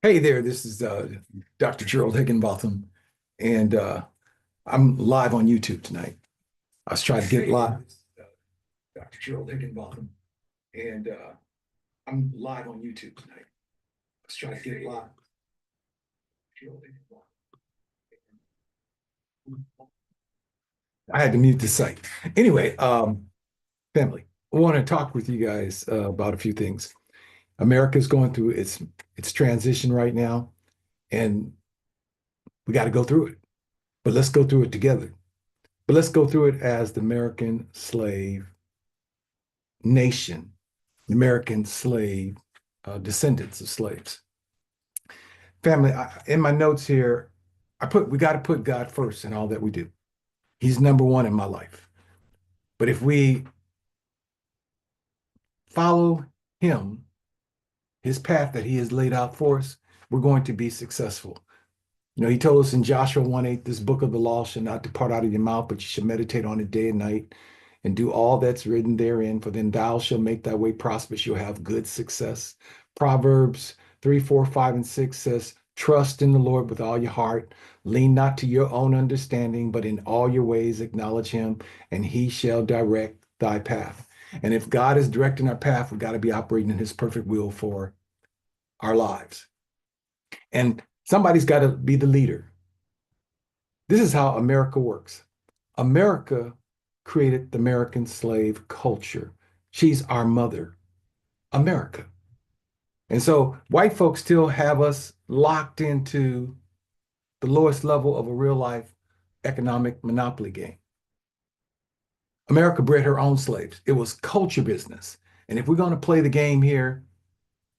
Hey there, this is Dr. Gerald Higginbotham, and I'm live on YouTube tonight. I was trying to get live. Dr. Gerald Higginbotham, and I'm live on YouTube tonight. I was trying to get live. Gerald Higginbotham. I had to mute the site. Anyway, family, I want to talk with you guys about a few things. America's going through its transition right now, and we got to go through it. But let's go through it together. But let's go through it as the American slave nation, American slave descendants of slaves. Family, in my notes here, we got to put God first in all that we do. He's number one in my life. But if we follow him, his path that he has laid out for us, we're going to be successful. You know, he told us in Joshua 1:8, this book of the law shall not depart out of your mouth, but you should meditate on it day and night and do all that's written therein, for then thou shalt make thy way prosperous. You'll have good success. Proverbs 3, 4, 5, and 6 says, trust in the Lord with all your heart. Lean not to your own understanding, but in all your ways acknowledge him, and he shall direct thy path. And if God is directing our path, we got to be operating in his perfect will for our lives. And somebody's got to be the leader. This is how America works. America created the American slave culture. She's our mother, America. And so white folks still have us locked into the lowest level of a real life economic monopoly game. America bred her own slaves. It was culture business. And if we're going to play the game here,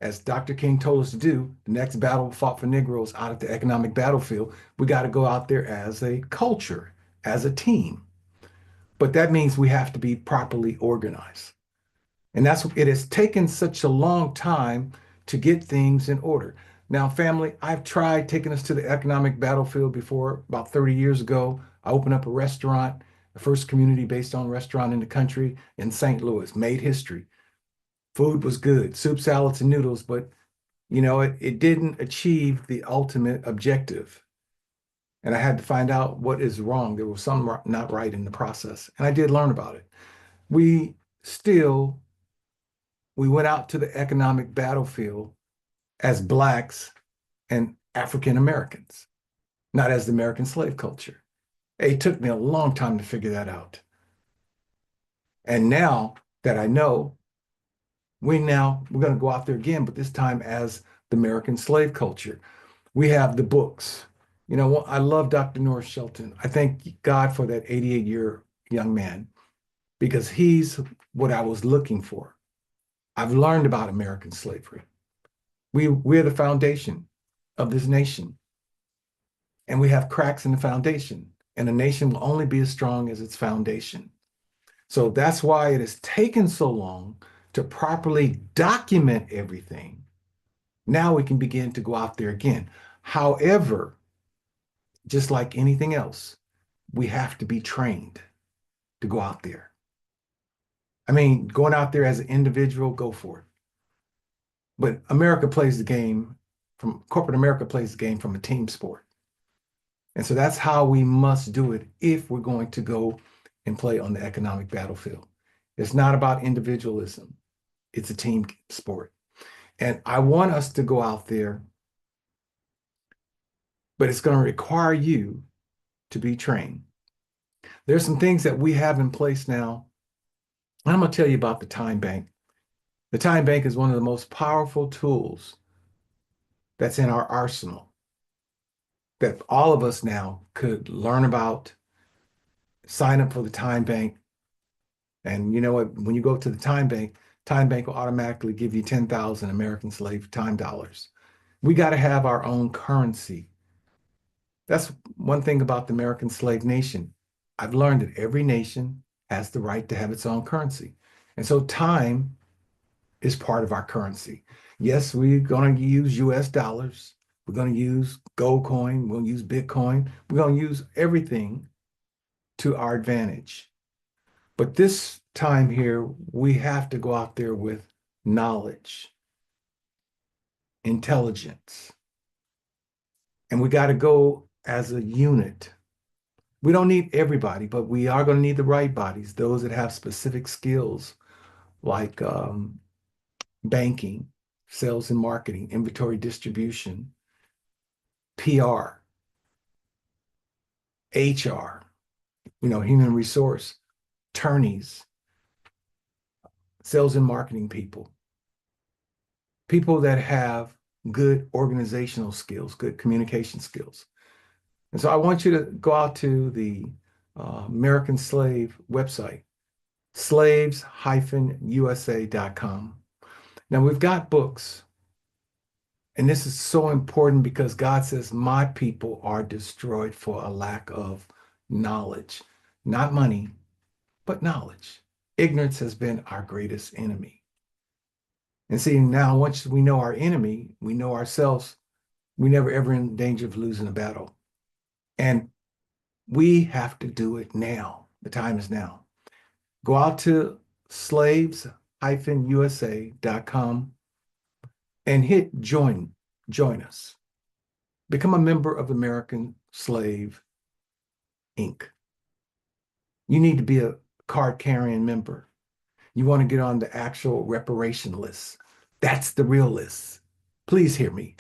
as Dr. King told us to do, the next battle fought for Negroes out of the economic battlefield, we got to go out there as a culture, as a team. But that means we have to be properly organized. And that's it has taken such a long time to get things in order. Now, family, I've tried taking us to the economic battlefield before. About 30 years ago, I opened up a restaurant, the first community-based on restaurant in the country in St. Louis, made history. Food was good, soup, salads, and noodles, but it didn't achieve the ultimate objective. And I had to find out what is wrong. There was something not right in the process. And I did learn about it. We still, we went out to the economic battlefield as Blacks and African Americans, not as the American slave culture. It took me a long time to figure that out. And now that I know, we're going to go out there again, but this time as the American slave culture. We have the books. You know, I love Dr. Norris Shelton. I thank God for that 88-year young man because he's what I was looking for. I've learned about American slavery. We're the foundation of this nation, and we have cracks in the foundation, and a nation will only be as strong as its foundation. So that's why it has taken so long to properly document everything. Now we can begin to go out there again. However, just like anything else, we have to be trained to go out there. I mean, going out there as an individual, go for it. But America plays the game from corporate America plays the game from a team sport. And so that's how we must do it if we're going to go and play on the economic battlefield. It's not about individualism. It's a team sport. And I want us to go out there, but it's going to require you to be trained. There's some things that we have in place now. And I'm going to tell you about the time bank. The time bank is one of the most powerful tools that's in our arsenal that all of us now could learn about, sign up for the time bank. And you know what? When you go to the time bank will automatically give you 10,000 American slave time dollars. We got to have our own currency. That's one thing about the American slave nation. I've learned that every nation has the right to have its own currency. And so time is part of our currency. Yes, we're going to use US dollars. We're going to use gold coin. We'll use Bitcoin. We're going to use everything to our advantage. But this time here, we have to go out there with knowledge, intelligence. And we got to go as a unit. We don't need everybody, but we are going to need the right bodies, those that have specific skills like banking, sales and marketing, inventory distribution, PR, HR, human resource, attorneys, sales and marketing people, people that have good organizational skills, good communication skills. And so I want you to go out to the American Slave website, slaves-usa.com. Now we've got books, and this is so important because God says, my people are destroyed for a lack of knowledge, not money, but knowledge. Ignorance has been our greatest enemy. And see, now once we know our enemy, we know ourselves, we never ever in danger of losing a battle. And we have to do it now. The time is now. Go out to slaves-usa.com and hit join. Join us. Become a member of American Slave Inc. You need to be a card carrying member. You want to get on the actual reparation list. That's the real list. Please hear me.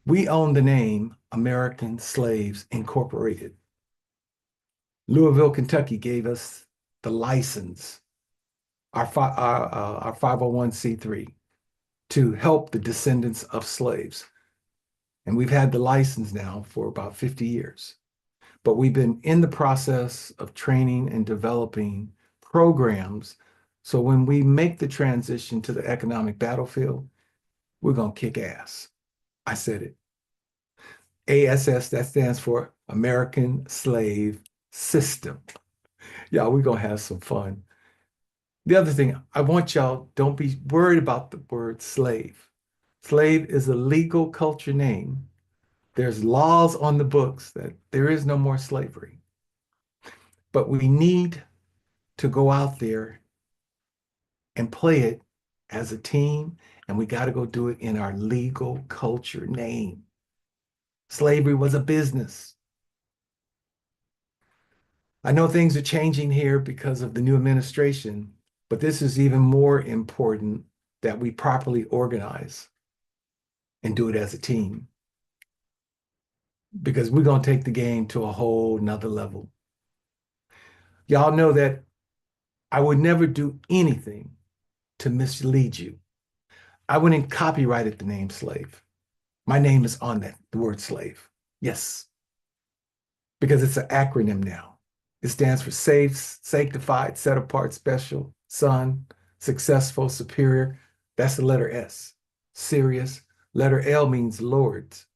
We own the name American Slaves Incorporated. Louisville, Kentucky gave us the license, our 501c3, to help the descendants of slaves. And we've had the license now for about 50 years. But we've been in the process of training and developing programs. So when we make the transition to the economic battlefield, we're going to kick ass. I said it. ASS, that stands for American Slave System. Y'all, we're going to have some fun. The other thing, I want y'all, don't be worried about the word slave. Slave is a legal culture name. There's laws on the books that there is no more slavery. But we need to go out there and play it as a team, and we got to go do it in our legal culture name. Slavery was a business. I know things are changing here because of the new administration, but this is even more important that we properly organize and do it as a team, because we're going to take the game to a whole nother level. Y'all know that I would never do anything to mislead you. I wouldn't copyrighted the name slave. My name is on that, the word slave. Yes, because it's an acronym now. It stands for safe, sanctified, set apart, special, son, successful, superior. That's the letter S. Serious. Letter L means Lord's.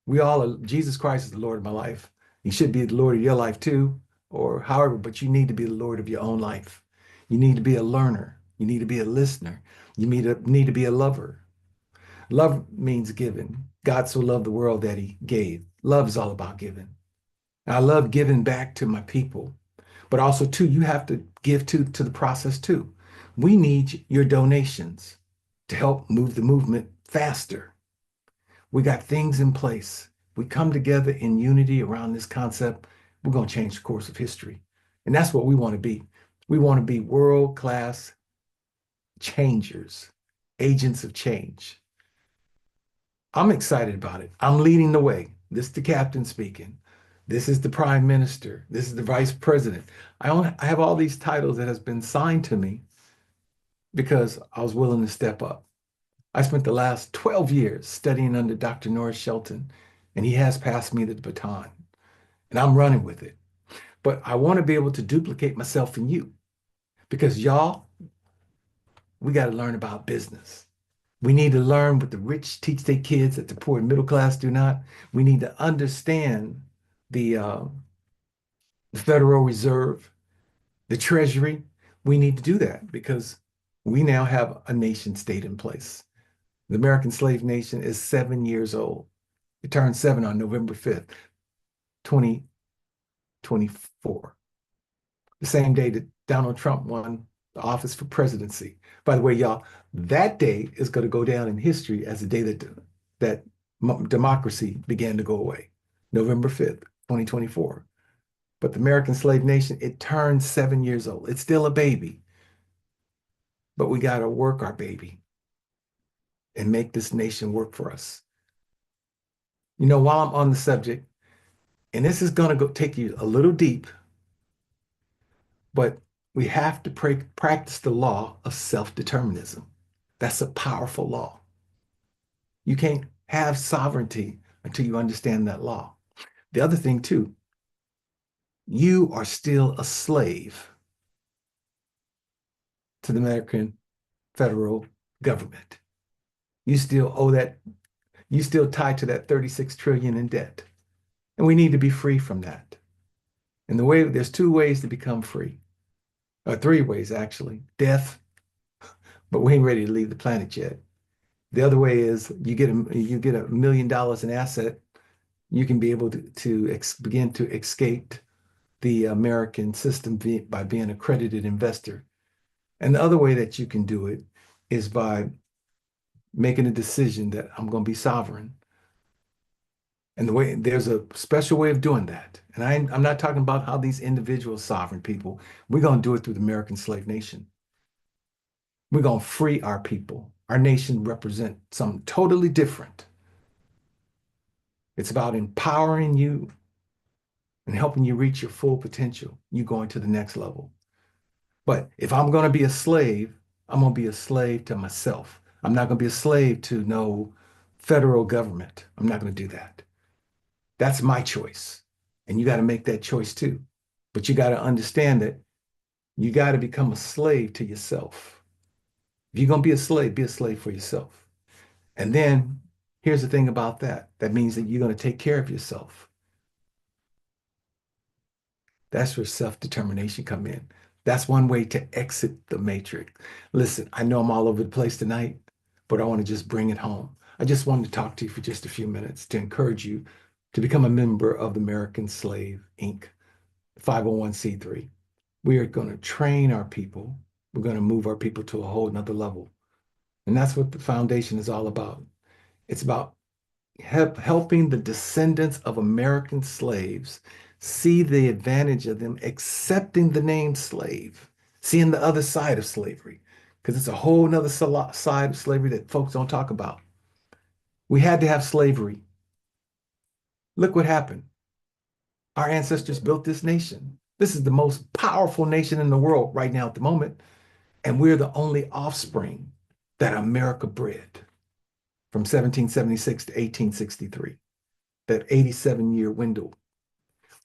We all are, Jesus Christ is the Lord of my life. He should be the Lord of your life too, or however, but you need to be the Lord of your own life. You need to be a learner. You need to be a listener. You need to be a lover. Love means giving. God so loved the world that he gave. Love is all about giving. I love giving back to my people, but also too, you have to give to the process too. We need your donations to help move the movement faster. We got things in place. We come together in unity around this concept, we're going to change the course of history. And that's what we want to be. We want to be world-class changers, agents of change. I'm excited about it. I'm leading the way. This is the captain speaking. This is the prime minister. This is the vice president. I have all these titles that has been signed to me because I was willing to step up. I spent the last 12 years studying under Dr. Norris Shelton, and he has passed me the baton, and I'm running with it. But I want to be able to duplicate myself in you, because y'all, we got to learn about business. We need to learn what the rich teach their kids that the poor and middle class do not. We need to understand the Federal Reserve, the Treasury. We need to do that because we now have a nation state in place. The American slave nation is 7 years old. It turned 7 on November 5th, 2024. The same day that Donald Trump won the office for presidency. By the way, y'all, that day is going to go down in history as the day that democracy began to go away. November 5th, 2024. But the American slave nation, it turned 7 years old. It's still a baby, but we got to work our baby and make this nation work for us. While I'm on the subject, and this is going to go take you a little deep, but we have to practice the law of self-determinism. That's a powerful law. You can't have sovereignty until you understand that law. The other thing, too, you are still a slave to the American federal government. You still owe that, you still tied to that 36 trillion in debt. And we need to be free from that. And there's two ways to become free, or three ways actually. Death, but we ain't ready to leave the planet yet. The other way is you get $1 million in asset, you can be able to begin to escape the American system by being an accredited investor. And the other way that you can do it is by making a decision that I'm going to be sovereign. And there's a special way of doing that. And I'm not talking about how these individual sovereign people, we're going to do it through the American slave nation. We're going to free our people. Our nation represents something totally different. It's about empowering you and helping you reach your full potential. You going to the next level. But if I'm going to be a slave, I'm going to be a slave to myself. I'm not going to be a slave to no federal government. I'm not going to do that. That's my choice. And you got to make that choice too. But you got to understand that you got to become a slave to yourself. If you're going to be a slave for yourself. And then here's the thing about that. That means that you're going to take care of yourself. That's where self-determination come in. That's one way to exit the matrix. Listen, I know I'm all over the place tonight, but I want to just bring it home. I just wanted to talk to you for just a few minutes to encourage you to become a member of the American Slave Inc., 501c3. We are going to train our people. We're going to move our people to a whole nother level. And that's what the foundation is all about. It's about helping the descendants of American slaves see the advantage of them accepting the name slave, seeing the other side of slavery, because it's a whole nother side of slavery that folks don't talk about. We had to have slavery. Look what happened. Our ancestors built this nation. This is the most powerful nation in the world right now at the moment. And we're the only offspring that America bred from 1776 to 1863, that 87-year window.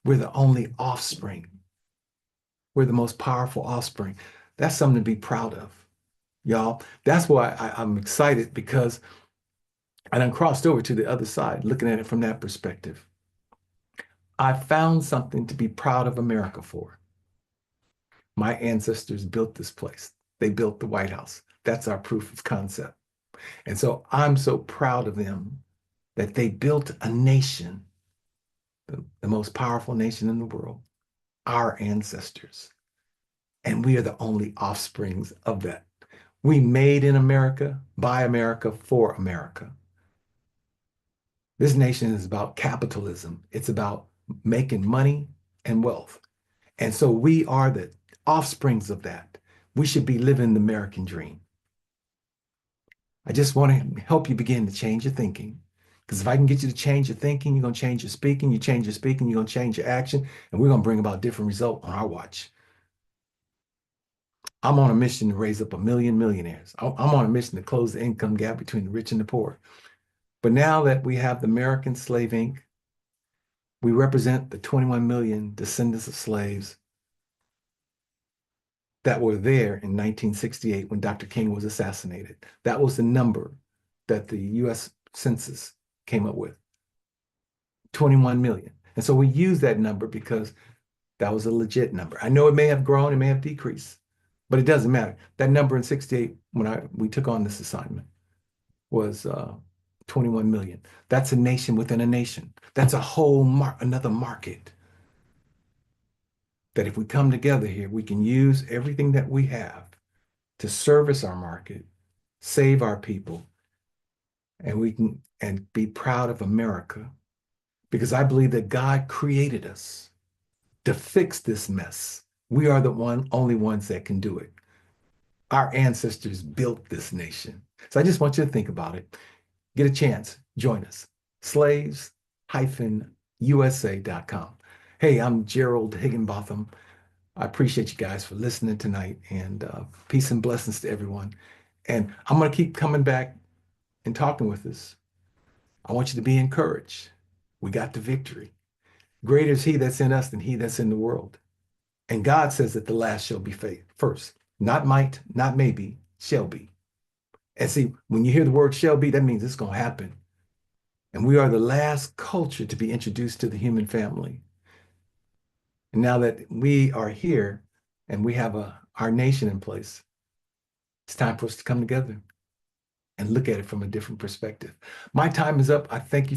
We're the only offspring. We're the most powerful offspring. That's something to be proud of, y'all. That's why I'm excited, because I done crossed over to the other side, looking at it from that perspective. I found something to be proud of America for. My ancestors built this place. They built the White House. That's our proof of concept. And so I'm so proud of them that they built a nation, the most powerful nation in the world, our ancestors. And we are the only offsprings of that. We made in America, by America, for America. This nation is about capitalism. It's about making money and wealth. And so we are the offsprings of that. We should be living the American dream. I just want to help you begin to change your thinking. Because if I can get you to change your thinking, you're going to change your speaking. You change your speaking, you're going to change your action. And we're going to bring about different results on our watch. I'm on a mission to raise up 1 million millionaires. I'm on a mission to close the income gap between the rich and the poor. But now that we have the American Slave Inc., we represent the 21 million descendants of slaves that were there in 1968 when Dr. King was assassinated. That was the number that the US Census came up with, 21 million. And so we use that number because that was a legit number. I know it may have grown, it may have decreased, but it doesn't matter. That number in 68, when we took on this assignment, was 21 million. That's a nation within a nation. That's a whole another market. That if we come together here, we can use everything that we have to service our market, save our people, and we can and be proud of America because I believe that God created us to fix this mess. We are the only ones that can do it. Our ancestors built this nation. So I just want you to think about it. Get a chance, join us. Slaves-USA.com. Hey, I'm Gerald Higginbotham. I appreciate you guys for listening tonight, and peace and blessings to everyone. And I'm going to keep coming back and talking with us. I want you to be encouraged. We got the victory. Greater is he that's in us than he that's in the world. And God says that the last shall be first. Not might, not maybe, shall be. And see, when you hear the word shall be, that means it's going to happen. And we are the last culture to be introduced to the human family. And now that we are here and we have our nation in place, it's time for us to come together and look at it from a different perspective. My time is up. I thank you.